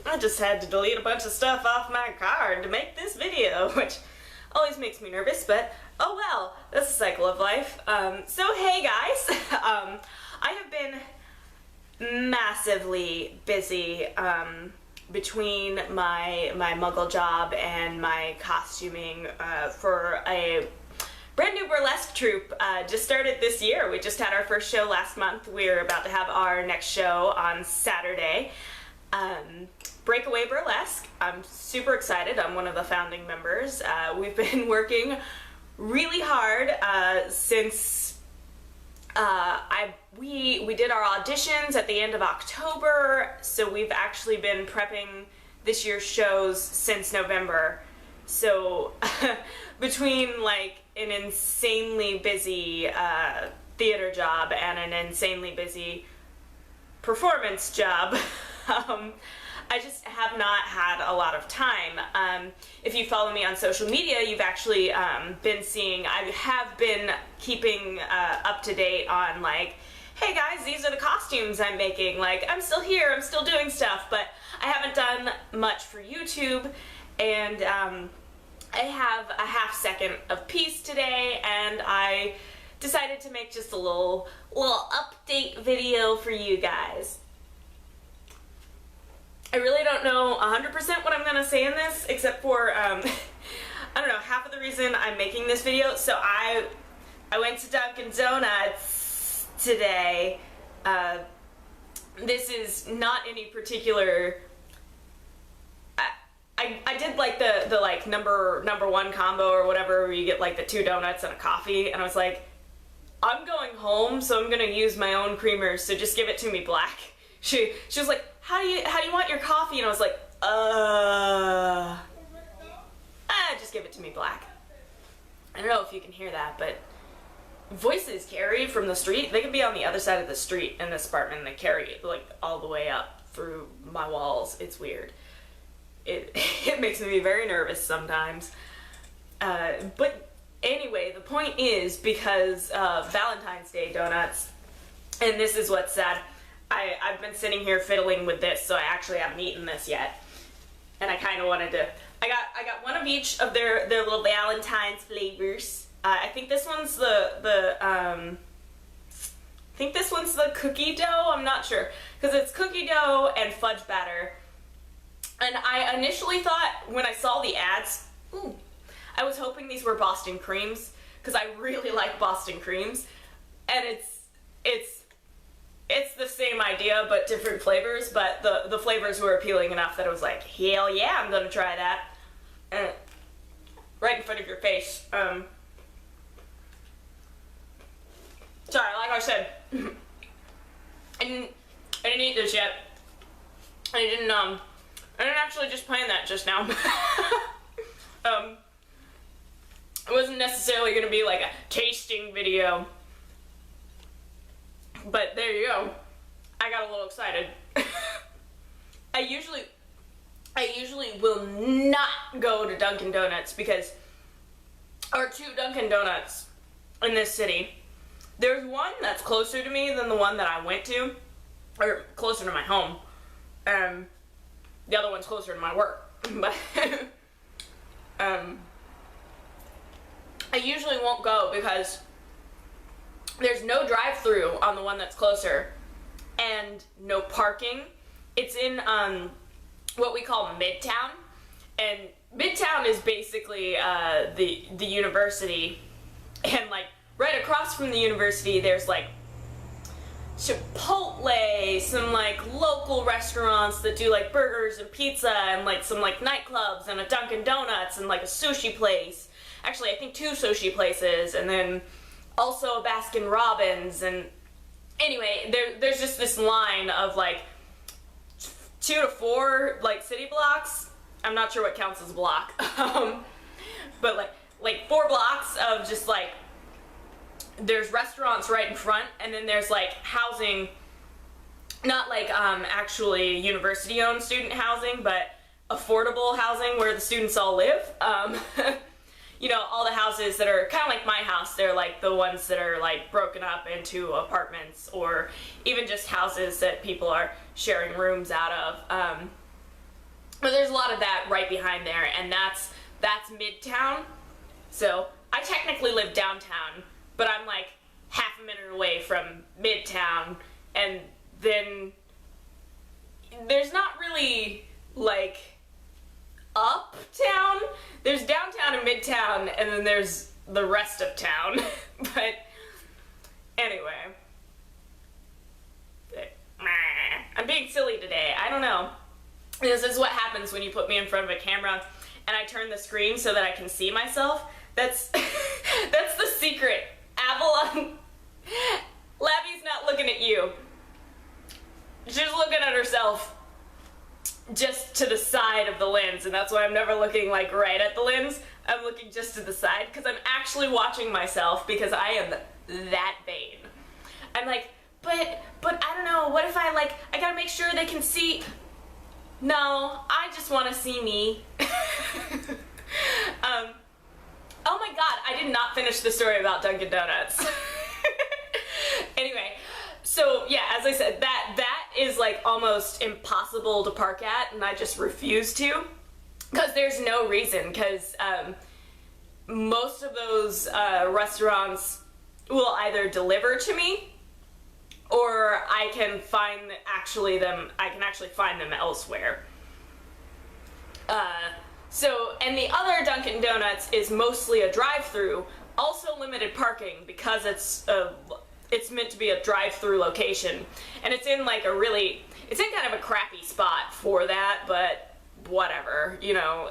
I just had to delete a bunch of stuff off my card to make this video, which always makes me nervous, but oh well, that's a cycle of life. So hey guys, I have been massively busy between my Muggle job and my costuming for a brand new burlesque troupe. Just started this year. We just had our first show last month. We're about to have our next show on Saturday. Breakaway Burlesque. I'm super excited. I'm one of the founding members. We've been working really hard since we did our auditions at the end of October, so we've actually been prepping this year's shows since November. So between like an insanely busy theater job and an insanely busy performance job, I just have not had a lot of time. If you follow me on social media, you've actually been seeing, I have been keeping up to date on like, hey guys, these are the costumes I'm making. Like, I'm still here, I'm still doing stuff, but I haven't done much for YouTube, and I have a half second of peace today, and I decided to make just a little update video for you guys. I really don't know 100% what I'm gonna say in this, except for, I don't know, half of the reason I'm making this video. So I went to Dunkin Donuts today. This is not any particular, I did like the like number one combo or whatever, where you get like the 2 donuts and a coffee, and I was like, I'm going home, so I'm gonna use my own creamer, so just give it to me black. She was like, how do you want your coffee? And I was like, just give it to me black. I don't know if you can hear that, but voices carry from the street. They could be on the other side of the street in this apartment, and they carry it like all the way up through my walls. It's weird. It makes me very nervous sometimes. But anyway, the point is, because of Valentine's Day donuts, and this is what's sad, I've been sitting here fiddling with this, so I actually haven't eaten this yet. And I kind of wanted to, I got one of each of their little Valentine's flavors. I think this one's the cookie dough, I'm not sure, because it's cookie dough and fudge batter. And I initially thought, when I saw the ads, I was hoping these were Boston creams, because I really like Boston creams, and it's the same idea but different flavors, but the flavors were appealing enough that I was like, hell yeah, I'm gonna try that. And right in front of your face. Sorry, like I said, I didn't eat this yet. I didn't actually just plan that just now. It wasn't necessarily gonna be like a tasting video, but there you go. I got a little excited. I usually will not go to Dunkin Donuts because there are 2 Dunkin Donuts in this city. There's one that's closer to me than the one that I went to, or closer to my home. The other one's closer to my work. But I usually won't go because there's no drive-through on the one that's closer, and no parking. It's in what we call Midtown, and Midtown is basically the university, and like right across from the university there's like Chipotle, some like local restaurants that do like burgers and pizza, and like some like nightclubs, and a Dunkin Donuts, and like a sushi place. Actually, I think 2 sushi places, and then also a Baskin Robbins. And anyway, there's just this line of like 2 to 4 like city blocks. I'm not sure what counts as a block, but like 4 blocks of just like, there's restaurants right in front, and then there's like housing, not like actually university owned student housing, but affordable housing where the students all live. You know, all the houses that are kind of like my house, they're like the ones that are like broken up into apartments, or even just houses that people are sharing rooms out of. there's a lot of that right behind there, and that's Midtown. So I technically live downtown, but I'm like half a minute away from Midtown, and then there's not really like uptown. There's downtown and Midtown, and then there's the rest of town. But anyway, I'm being silly today. I don't know. This is what happens when you put me in front of a camera and I turn the screen so that I can see myself. That's that's the secret. Avalon, Labbie's not looking at you. She's looking at herself just to the side of the lens, and that's why I'm never looking like right at the lens. I'm looking just to the side because I'm actually watching myself because I am that vain. I'm like, but I don't know, what if I gotta make sure they can see. No, I just want to see me. Oh my god, I did not finish the story about Dunkin' Donuts. Anyway, so yeah, as I said, that is like almost impossible to park at, and I just refuse to, because there's no reason, because most of those restaurants will either deliver to me, or I can actually find them elsewhere. And the other Dunkin' Donuts is mostly a drive-through, also limited parking because it's meant to be a drive-through location, and it's in like it's in kind of a crappy spot for that, but whatever, you know,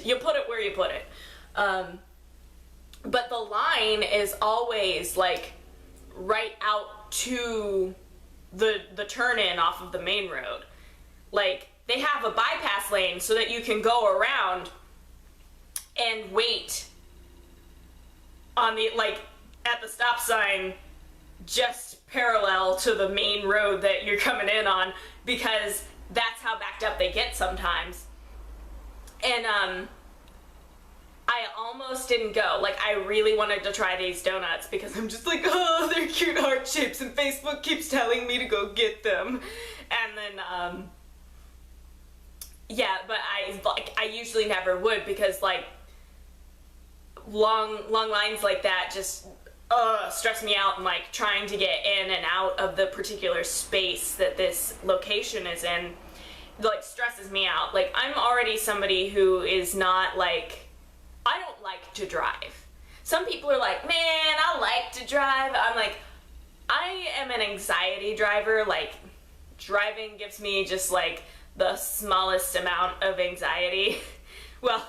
you put it where you put it. But the line is always like right out to the turn-in off of the main road. Like, they have a bypass lane so that you can go around and wait on the, like, at the stop sign just parallel to the main road that you're coming in on, because that's how backed up they get sometimes. And I almost didn't go. Like, I really wanted to try these donuts because I'm just like, oh, they're cute heart shapes and Facebook keeps telling me to go get them. And then yeah, but I usually never would, because like long lines like that just stress me out, and like trying to get in and out of the particular space that this location is in like stresses me out. Like, I'm already somebody who is not like, I don't like to drive. Some people are like, man, I like to drive. I'm like, I am an anxiety driver. Like, driving gives me just like the smallest amount of anxiety. Well,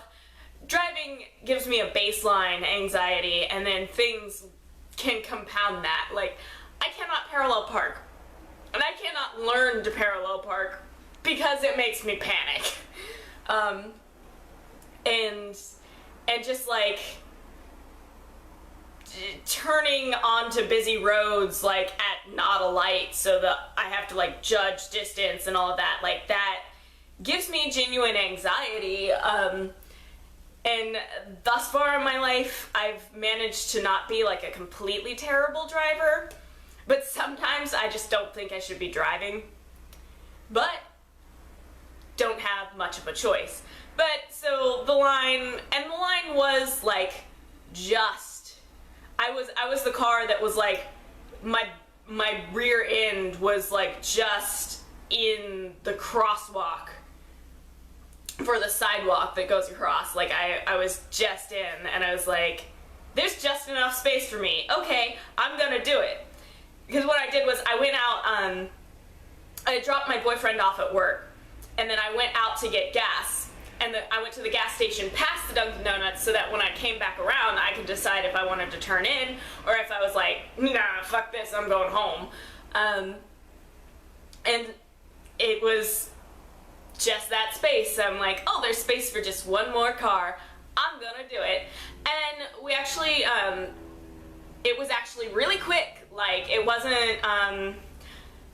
driving gives me a baseline anxiety, and then things can compound that. Like, I cannot parallel park, and I cannot learn to parallel park because it makes me panic. And just like turning onto busy roads like at not a light, so that I have to like judge distance and all of that, like that gives me genuine anxiety. And thus far in my life, I've managed to not be like a completely terrible driver, but sometimes I just don't think I should be driving, but don't have much of a choice. But so the line was like just, I was the car that was like, my rear end was like just in the crosswalk for the sidewalk that goes across. Like, I was just in, and I was like, there's just enough space for me. Okay, I'm gonna do it. Because what I did was I went out, I dropped my boyfriend off at work, and then I went out to get gas. And I went to the gas station past the Dunkin' Donuts so that when I came back around, I could decide if I wanted to turn in, or if I was like, nah, fuck this, I'm going home. And it was just that space. I'm like, oh, there's space for just one more car. I'm gonna do it. And we actually, it was actually really quick. Like, it wasn't, I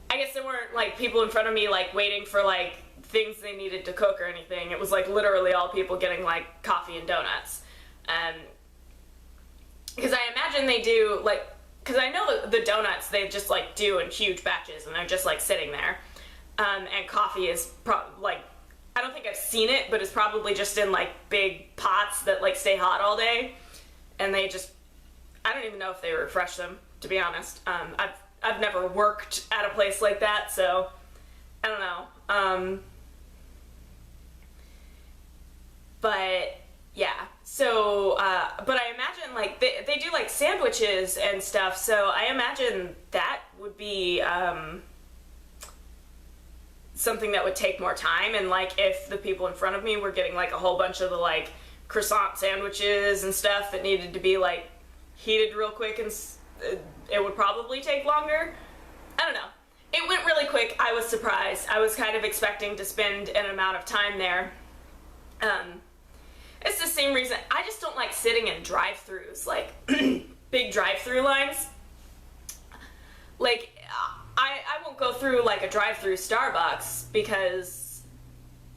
guess there weren't like people in front of me like waiting for like things they needed to cook or anything. It was like literally all people getting like coffee and donuts. Because I imagine they do like, because I know the donuts they just like do in huge batches, and they're just like sitting there. And coffee is like, I don't think I've seen it, but it's probably just in like big pots that like stay hot all day, and they just, I don't even know if they refresh them, to be honest. I've never worked at a place like that, so I don't know. But yeah, so but I imagine like they do like sandwiches and stuff, so I imagine that would be something that would take more time, and like if the people in front of me were getting like a whole bunch of the like croissant sandwiches and stuff that needed to be like heated real quick, and it would probably take longer. I don't know. It went really quick. I was surprised. I was kind of expecting to spend an amount of time there. It's the same reason I just don't like sitting in drive-thrus, like big drive-thru lines. Like I won't go through like a drive-thru Starbucks because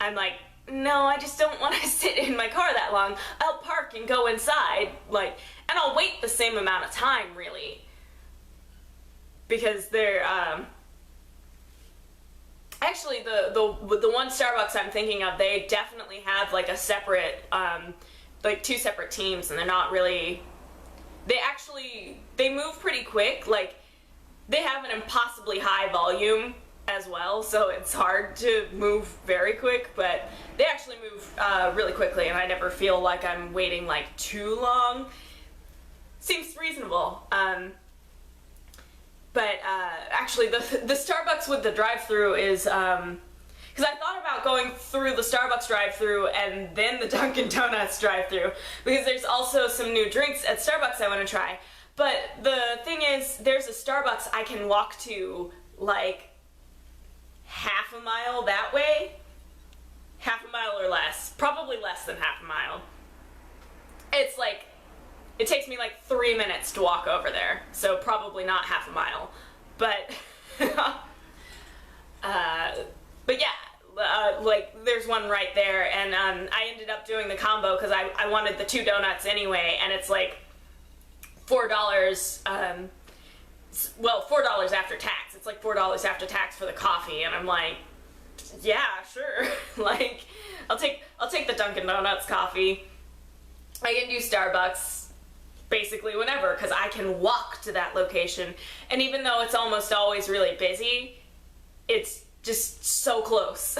I'm like, no, I just don't want to sit in my car that long. I'll park and go inside, like, and I'll wait the same amount of time, really, because they're actually the one Starbucks I'm thinking of, they definitely have like a separate like two separate teams, and they're not really, they move pretty quick. Like they have an impossibly high volume as well, so it's hard to move very quick, but they actually move really quickly, and I never feel like I'm waiting like too long. Seems reasonable. But actually the Starbucks with the drive-thru is, because I thought about going through the Starbucks drive-thru and then the Dunkin' Donuts drive-thru, because there's also some new drinks at Starbucks I want to try. But the thing is, there's a Starbucks I can walk to like half a mile that way. Half a mile or less. Probably less than half a mile. It's like, it takes me like 3 minutes to walk over there, so probably not half a mile. But, but yeah, like there's one right there, and I ended up doing the combo because I wanted the 2 donuts anyway, and it's like $4, well, $4 after tax. It's like $4 after tax for the coffee, and I'm like, yeah, sure. Like, I'll take the Dunkin' Donuts coffee. I can do Starbucks basically whenever, because I can walk to that location, and even though it's almost always really busy, it's just so close.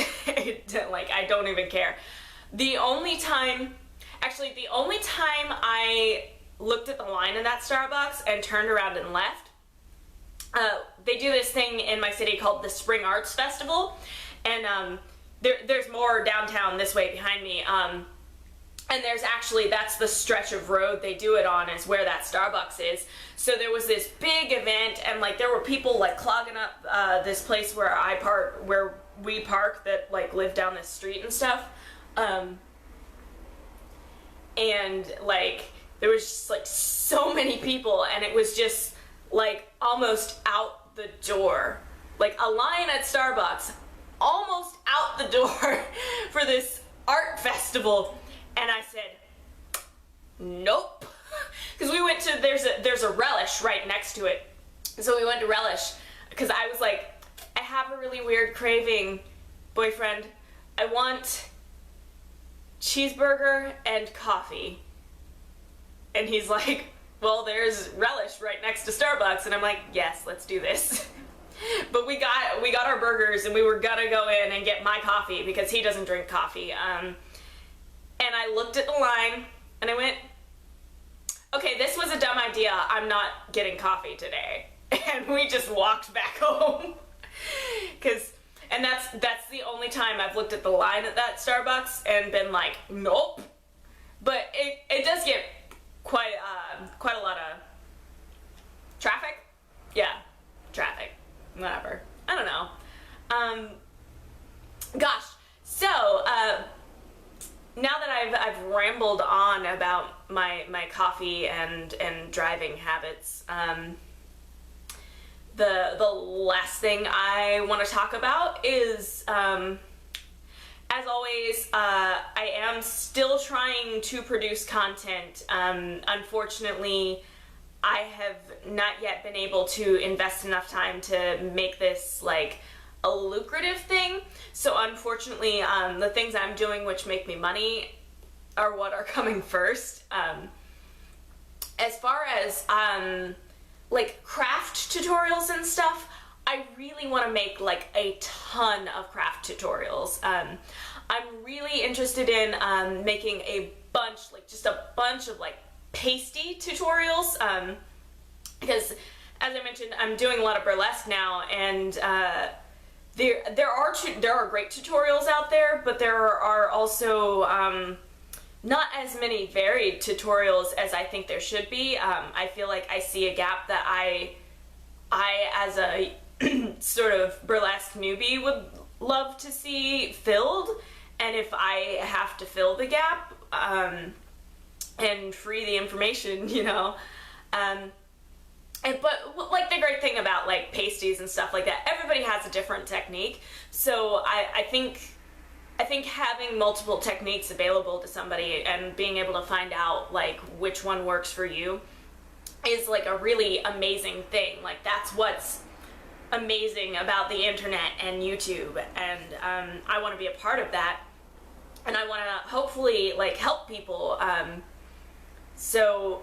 Like, I don't even care. The only time I looked at the line in that Starbucks and turned around and left, they do this thing in my city called the Spring Arts Festival, and there's more downtown this way behind me, and there's actually, that's the stretch of road they do it on, is where that Starbucks is. So there was this big event, and like there were people like clogging up this place where we park, that like live down this street and stuff. And like there was just like so many people, and it was just like almost out the door. Like a line at Starbucks, almost out the door for this art festival. And I said, nope. Because we went to, there's a Relish right next to it. So we went to Relish, because I was like, I have a really weird craving, boyfriend. I want cheeseburger and coffee. And he's like, well, there's Relish right next to Starbucks. And I'm like, yes, let's do this. But we got our burgers, and we were gonna go in and get my coffee, because he doesn't drink coffee. And I looked at the line, and I went, okay, this was a dumb idea. I'm not getting coffee today. And we just walked back home. And that's the only time I've looked at the line at that Starbucks and been like, nope. But it does get quite a lot of traffic. Yeah, traffic. Whatever. I don't know. Gosh. So, now that I've rambled on about my coffee and driving habits, the last thing I want to talk about is, as always, I am still trying to produce content. Unfortunately, I have not yet been able to invest enough time to make this like a lucrative thing. So unfortunately, the things I'm doing which make me money are what are coming first. As far as like craft tutorials and stuff, I really want to make like a ton of craft tutorials. I'm really interested in making a bunch, like just a bunch of like pasty tutorials, because as I mentioned, I'm doing a lot of burlesque now, and there are great tutorials out there, but there are also not as many varied tutorials as I think there should be. I feel like I see a gap that I as a sort of burlesque newbie would love to see filled, and if I have to fill the gap and free the information, you know, but like the great thing about like pasties and stuff like that, everybody has a different technique. So I think having multiple techniques available to somebody and being able to find out like which one works for you is like a really amazing thing. Like that's what's amazing about the internet and YouTube, and I want to be a part of that, and I want to hopefully like help people. So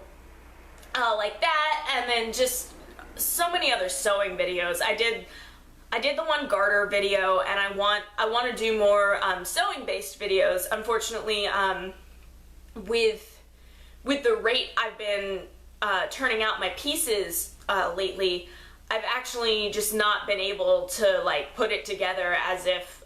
like that, and then just so many other sewing videos. I did the one garter video, and I want to do more sewing based videos. Unfortunately, with the rate I've been turning out my pieces lately, I've actually just not been able to like put it together as if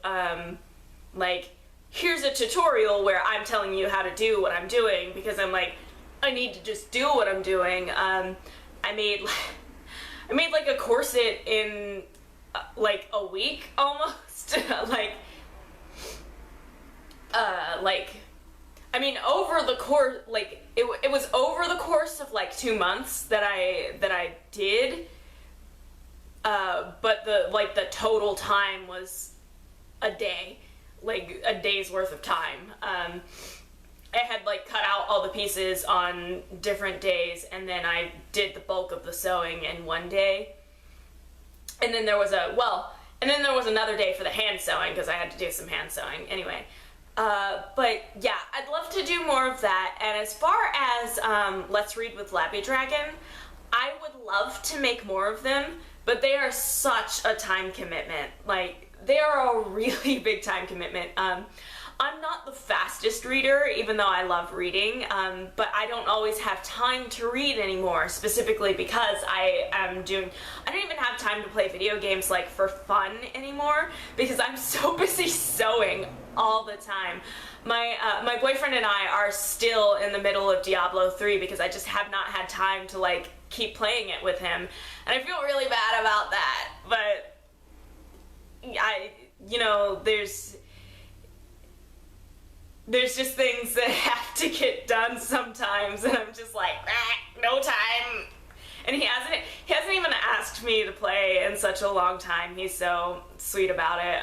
like here's a tutorial where I'm telling you how to do what I'm doing, because I'm like, I need to just do what I'm doing. I made like a corset in like a week almost. I mean, over the course, like it was over the course of like 2 months that I did. But the total time was a day, like a day's worth of time. I had like cut out all the pieces on different days, and then I did the bulk of the sewing in one day. And then there was another day for the hand sewing, because I had to do some hand sewing anyway. But yeah, I'd love to do more of that. And as far as Let's Read with Labby Dragon, I would love to make more of them, but they are such a time commitment. Like, they are a really big time commitment. I'm not the fastest reader, even though I love reading, but I don't always have time to read anymore, specifically because I don't even have time to play video games like for fun anymore, because I'm so busy sewing all the time. My boyfriend and I are still in the middle of Diablo 3 because I just have not had time to like keep playing it with him, and I feel really bad about that, but you know, there's just things that have to get done sometimes, and I'm just like, no time. And he hasn't even asked me to play in such a long time. He's so sweet about it.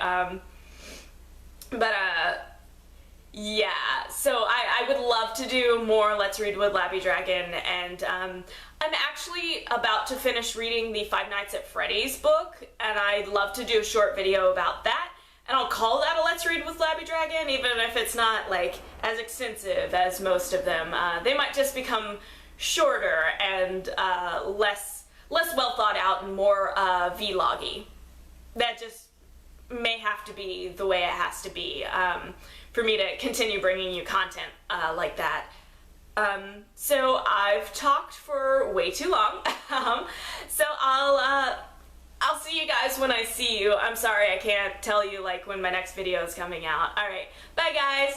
Yeah, so I would love to do more Let's Read with Labby Dragon, and I'm actually about to finish reading the Five Nights at Freddy's book, and I'd love to do a short video about that. And I'll call that a Let's Read with Labby Dragon, even if it's not like as extensive as most of them. They might just become shorter and less well thought out and more vloggy. That just may have to be the way it has to be for me to continue bringing you content like that. So I've talked for way too long. So I'll see you guys when I see you. I'm sorry I can't tell you like when my next video is coming out. Alright, bye guys!